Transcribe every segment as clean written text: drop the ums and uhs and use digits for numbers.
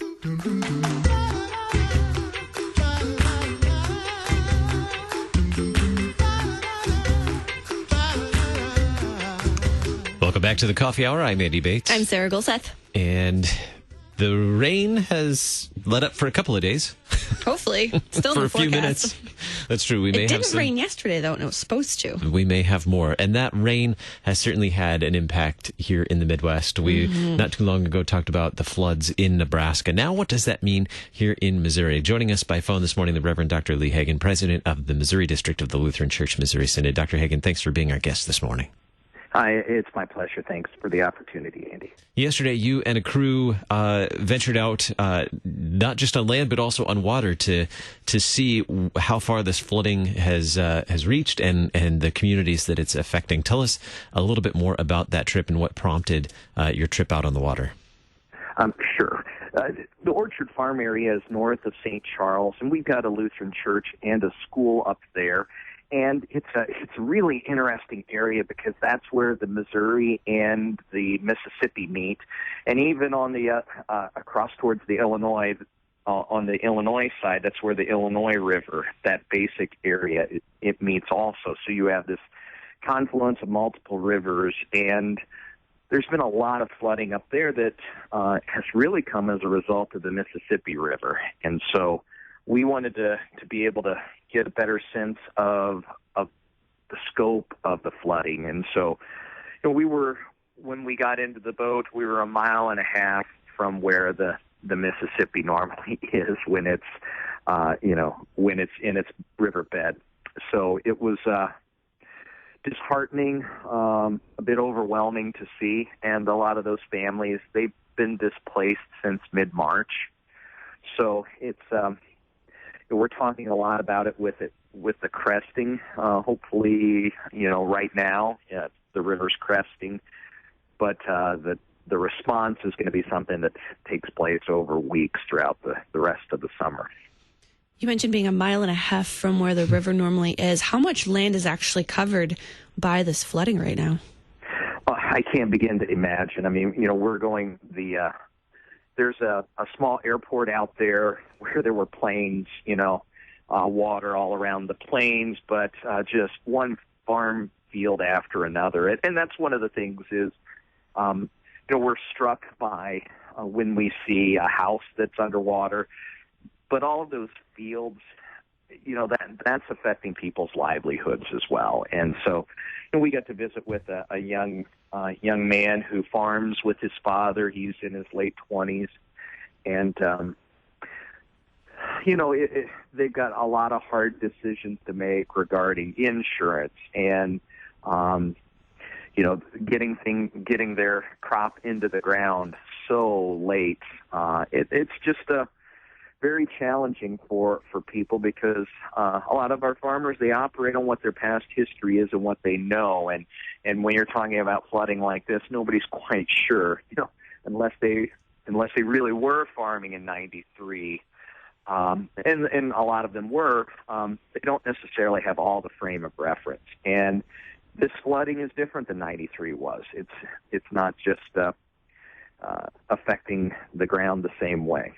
Welcome back to the Coffee Hour. I'm Andy Bates. I'm Sarah Gulseth. And the rain has let up for a couple of days. Hopefully. Still for in the a few forecast. minutes. That's true. It didn't rain yesterday, though, and it was supposed to. We may have more. And that rain has certainly had an impact here in the Midwest. We, not too long ago, talked about the floods in Nebraska. Now, what does that mean here in Missouri? Joining us by phone this morning, the Reverend Dr. Lee Hagan, president of the Missouri District of the Lutheran Church Missouri Synod. Dr. Hagan, thanks for being our guest this morning. Hi, it's my pleasure. Thanks for the opportunity, Andy. Yesterday, you and a crew ventured out, not just on land, but also on water to see how far this flooding has reached and the communities that it's affecting. Tell us a little bit more about that trip and what prompted your trip out on the water. Sure. The Orchard Farm area is north of St. Charles, and we've got a Lutheran church and a school up there. And it's a really interesting area because that's where the Missouri and the Mississippi meet, and even on the across towards the Illinois, on the Illinois side, that's where the Illinois River, that basic area, it meets also. So you have this confluence of multiple rivers, and there's been a lot of flooding up there that has really come as a result of the Mississippi River, and so we wanted to be able to get a better sense of the scope of the flooding. And so, when we got into the boat, we were 1.5 miles from where the Mississippi normally is when it's, when it's in its riverbed. So it was disheartening, a bit overwhelming to see. And a lot of those families, they've been displaced since mid-March. So it's, we're talking a lot about it with the cresting. Hopefully, right now the river's cresting, but the response is going to be something that takes place over weeks throughout the rest of the summer. You mentioned being 1.5 miles from where the river normally is. How much land is actually covered by this flooding right now? I can't begin to imagine. I mean, we're going there's a small airport out there where there were planes, water all around the plains, but just one farm field after another. And that's one of the things is, we're struck by when we see a house that's underwater, but all of those fields, that's affecting people's livelihoods as well. And so we got to visit with a young man who farms with his father. He's in his late 20s. And, they've got a lot of hard decisions to make regarding insurance and, getting their crop into the ground so late. It's just very challenging for people because a lot of our farmers, they operate on what their past history is and what they know. And when you're talking about flooding like this, nobody's quite sure, unless they really were farming in 93. And a lot of them were, they don't necessarily have all the frame of reference. And this flooding is different than 93 was. It's not just affecting the ground the same way.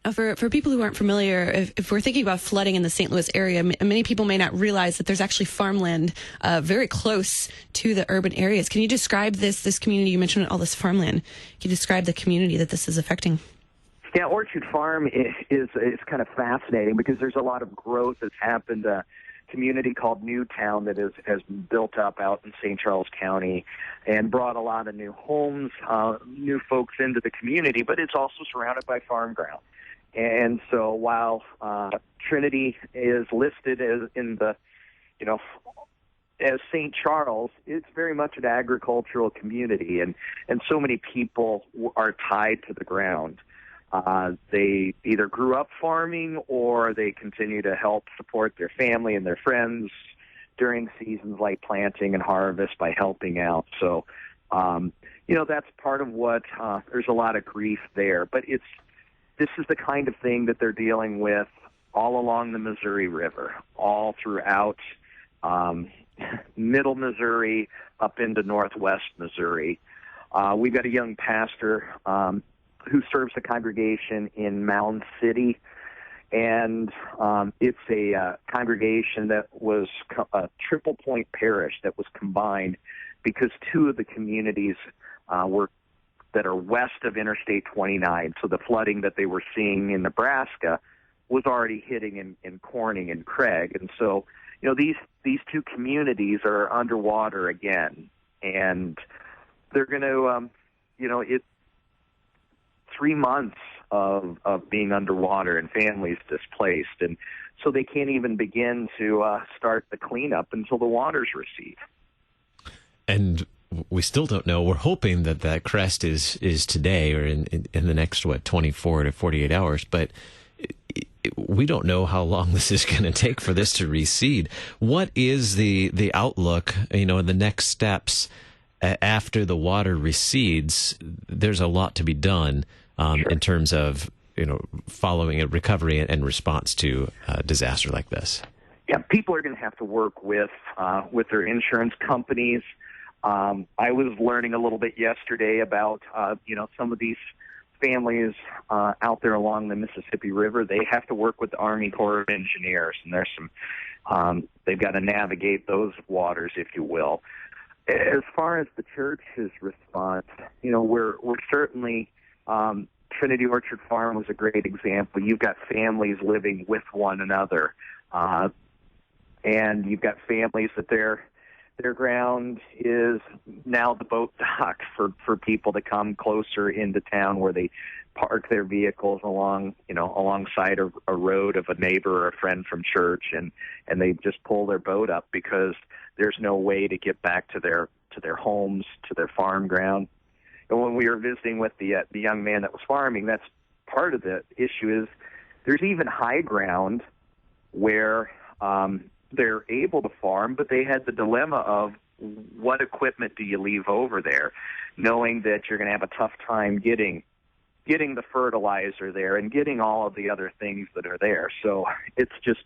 Now, for people who aren't familiar, if we're thinking about flooding in the St. Louis area, many people may not realize that there's actually farmland very close to the urban areas. Can you describe this community? You mentioned all this farmland. Can you describe the community that this is affecting? Yeah, Orchard Farm is kind of fascinating because there's a lot of growth that's happened. A community called Newtown that has built up out in St. Charles County and brought a lot of new homes, new folks into the community, but it's also surrounded by farm ground. And so while Trinity is listed as as St. Charles, it's very much an agricultural community, and so many people are tied to the ground. They either grew up farming or they continue to help support their family and their friends during seasons like planting and harvest by helping out. So, that's part of what, there's a lot of grief there, but this is the kind of thing that they're dealing with all along the Missouri River, all throughout middle Missouri up into northwest Missouri. We've got a young pastor who serves the congregation in Mound City. And it's a congregation that was a Triple Point parish that was combined because two of the communities that are west of Interstate 29. So the flooding that they were seeing in Nebraska was already hitting in Corning and Craig. And so, these two communities are underwater again. And they're going to, it's 3 months of being underwater and families displaced. And so they can't even begin to start the cleanup until the waters recede. And we still don't know. We're hoping that crest is today or in the next, 24 to 48 hours. But we don't know how long this is going to take for this to recede. What is the outlook, the next steps after the water recedes? There's a lot to be done in terms of, following a recovery and response to a disaster like this. Yeah, people are going to have to work with their insurance companies. I was learning a little bit yesterday about, some of these families out there along the Mississippi River. They have to work with the Army Corps of Engineers, and there's some, they've got to navigate those waters, if you will. As far as the church's response, we're certainly, Trinity Orchard Farm was a great example. You've got families living with one another, and you've got families that their ground is now the boat dock for people to come closer into town, where they park their vehicles alongside a road of a neighbor or a friend from church, and they just pull their boat up because there's no way to get back to their homes, to their farm ground. And when we were visiting with the young man that was farming, that's part of the issue. Is there's even high ground where they're able to farm, but they had the dilemma of what equipment do you leave over there, knowing that you're going to have a tough time getting the fertilizer there and getting all of the other things that are there. So it's just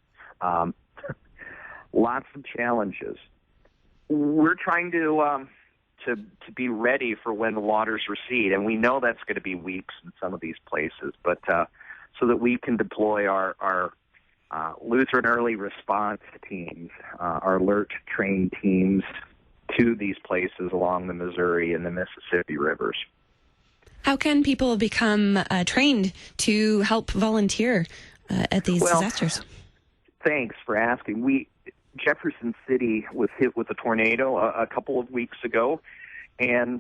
lots of challenges. We're trying to be ready for when the waters recede, and we know that's going to be weeks in some of these places, but so that we can deploy our Lutheran early response teams, our LERT trained teams to these places along the Missouri and the Mississippi rivers. How can people become trained to help volunteer at these disasters? Thanks for asking. Jefferson City was hit with a tornado a couple of weeks ago, and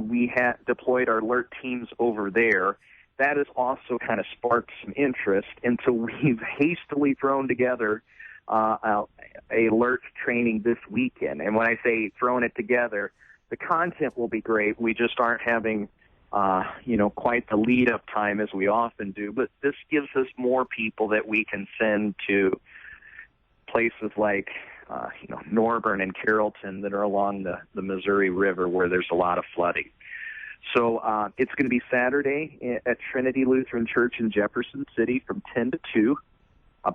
we had deployed our LERT teams over there. That has also kind of sparked some interest, and so we've hastily thrown together a LERT training this weekend. And when I say throwing it together, the content will be great. We just aren't having, quite the lead-up time as we often do. But this gives us more people that we can send to places like, Norburn and Carrollton that are along the Missouri River where there's a lot of flooding. So it's going to be Saturday at Trinity Lutheran Church in Jefferson City from 10 to 2.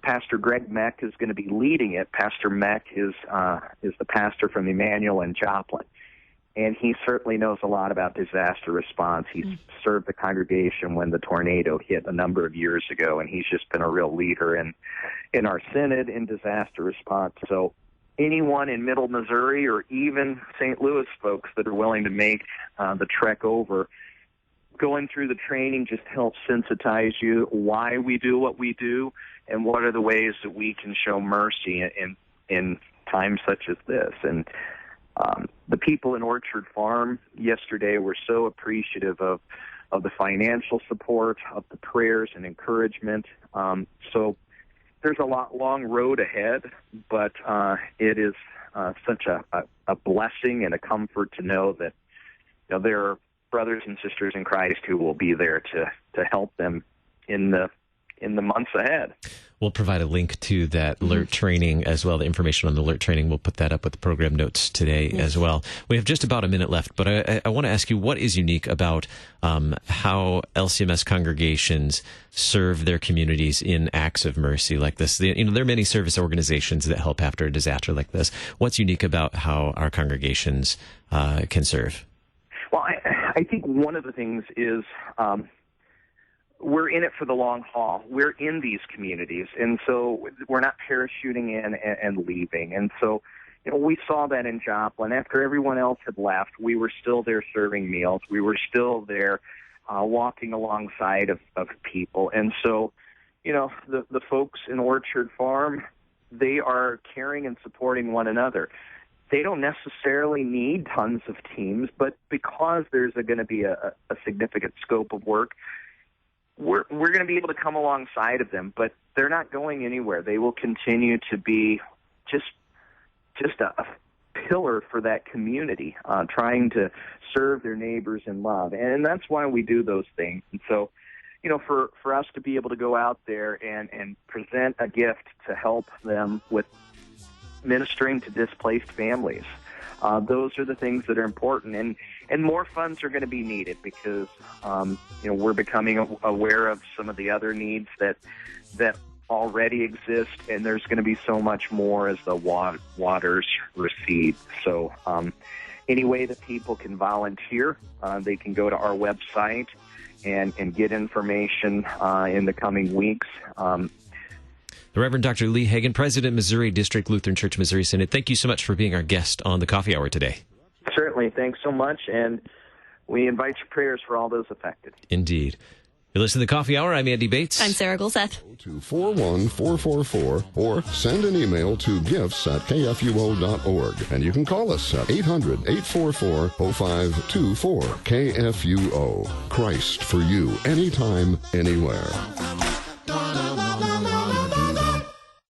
Pastor Greg Meck is going to be leading it. Pastor Meck is the pastor from Emmanuel and Joplin, and he certainly knows a lot about disaster response. He's served the congregation when the tornado hit a number of years ago, and he's just been a real leader in our synod in disaster response. So anyone in Middle Missouri or even St. Louis folks that are willing to make the trek over, going through the training just helps sensitize you why we do what we do and what are the ways that we can show mercy in times such as this. And the people in Orchard Farm yesterday were so appreciative of the financial support, of the prayers and encouragement. So there's a long road ahead, but it is such a blessing and a comfort to know that there are brothers and sisters in Christ who will be there to help them in the months ahead. We'll provide a link to that LERT training as well. The information on the LERT training, we'll put that up with the program notes today as well. We have just about a minute left, but I want to ask you, what is unique about how LCMS congregations serve their communities in acts of mercy like this? There are many service organizations that help after a disaster like this. What's unique about how our congregations can serve? Well, I think one of the things is we're in it for the long haul. We're in these communities, and so we're not parachuting in and leaving. And so, we saw that in Joplin. After everyone else had left, we were still there serving meals. We were still there walking alongside of people. And so, the folks in Orchard Farm, they are caring and supporting one another. They don't necessarily need tons of teams, but because there's going to be a significant scope of work, we're going to be able to come alongside of them. But they're not going anywhere. They will continue to be just a pillar for that community, trying to serve their neighbors in love. And that's why we do those things. And so, for us to be able to go out there and present a gift to help them with ministering to displaced families, those are the things that are important. And more funds are going to be needed because, we're becoming aware of some of the other needs that already exist, and there's going to be so much more as the waters recede. So any way that people can volunteer, they can go to our website and get information in the coming weeks. The Reverend Dr. Lee Hagan, President, Missouri District, Lutheran Church, Missouri Synod. Thank you so much for being our guest on the Coffee Hour today. Certainly. Thanks so much, and we invite your prayers for all those affected. Indeed. You listen to the Coffee Hour. I'm Andy Bates. I'm Sarah Gulseth. To 41444 or send an email to gifts@kfuo.org. And you can call us at 800-844-0524. KFUO. Christ for you, anytime, anywhere.